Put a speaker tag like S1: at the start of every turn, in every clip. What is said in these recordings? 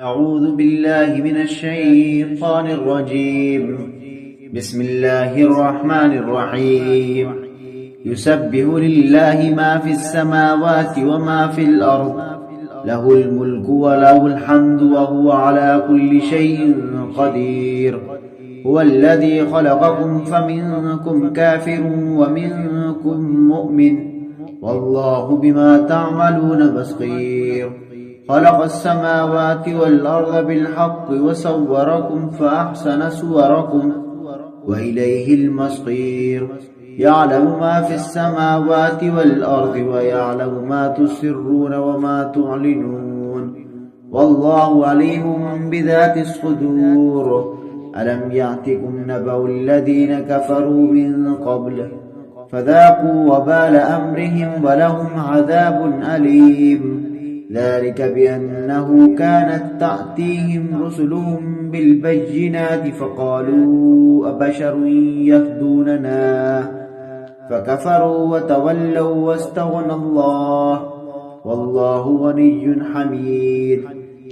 S1: أعوذ بالله من الشيطان الرجيم. بسم الله الرحمن الرحيم. يسبح لله ما في السماوات وما في الأرض، له الملك وله الحمد وهو على كل شيء قدير. هو الذي خلقكم فمنكم كافر ومنكم مؤمن، والله بما تعملون بصير. خلق السماوات والأرض بالحق وصوركم فأحسن صوركم وإليه المصير. يعلم ما في السماوات والأرض ويعلم ما تسرون وما تعلنون، والله عليم بذات الصدور. ألم يأتكم نبأ الذين كفروا من قبل فذاقوا وبال أمرهم ولهم عذاب أليم. ذلك بأنه كانت تأتيهم رسلهم بالبينات فقالوا أبشر يهدوننا فكفروا وتولوا واستغنى الله، والله غني حميد.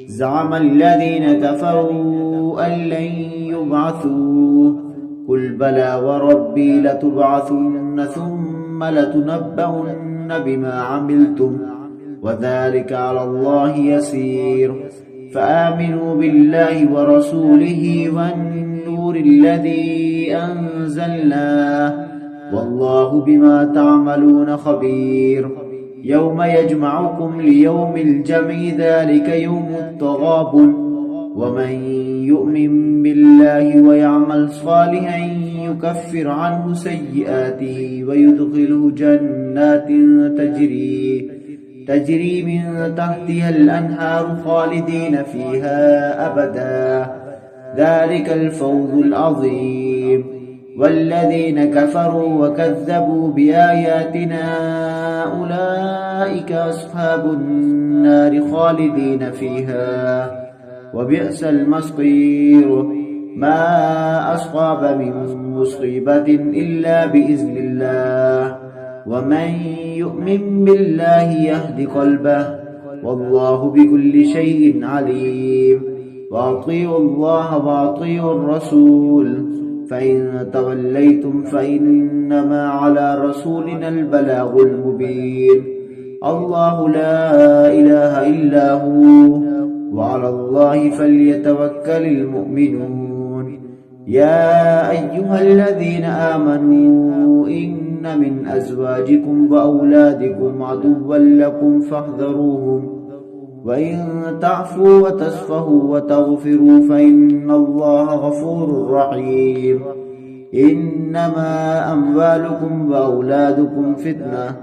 S1: زعم الذين كفروا أن لن يبعثوا، قل بلى وربي لتبعثن ثم لتنبؤن بما عملتم وذلك على الله يسير. فآمنوا بالله ورسوله والنور الذي أنزلناه، والله بما تعملون خبير. يوم يجمعكم ليوم الجمع ذلك يوم التغابن، ومن يؤمن بالله ويعمل صالحا يكفر عنه سيئاته ويدخله جنات تجري من تحتها الأنهار خالدين فيها أبدا، ذلك الفوز العظيم. والذين كفروا وكذبوا بآياتنا أولئك أصحاب النار خالدين فيها وبئس المصير. ما أصاب من مصيبة إلا بإذن الله، ومن يؤمن بالله يهد قلبه، والله بكل شيء عليم. وأطيعوا الله وأطيعوا الرسول، فإن توليتم فإنما على رسولنا البلاغ المبين. الله لا إله إلا هو، وعلى الله فليتوكل المؤمنون. يا أيها الذين آمنوا إن من أزواجكم وأولادكم عدوا لكم فاحذروهم، وإن تعفوا وتصفحوا وتغفروا فإن الله غفور رحيم. إنما أموالكم وأولادكم فتنة،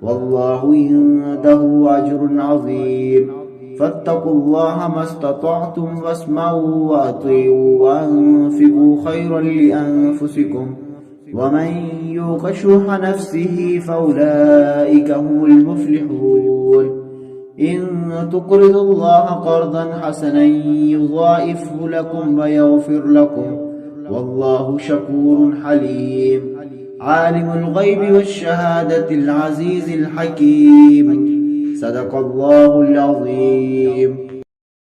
S1: والله عنده أجر عظيم. فاتقوا الله ما استطعتم واسمعوا وأطيعوا وأنفقوا خيرا لأنفسكم، ومن يوق شح نفسه فأولئك هم المفلحون. إن تقرضوا الله قرضا حسنا يضاعفه لكم ويغفر لكم، والله شكور حليم. عالم الغيب والشهادة العزيز الحكيم. صدق الله العظيم.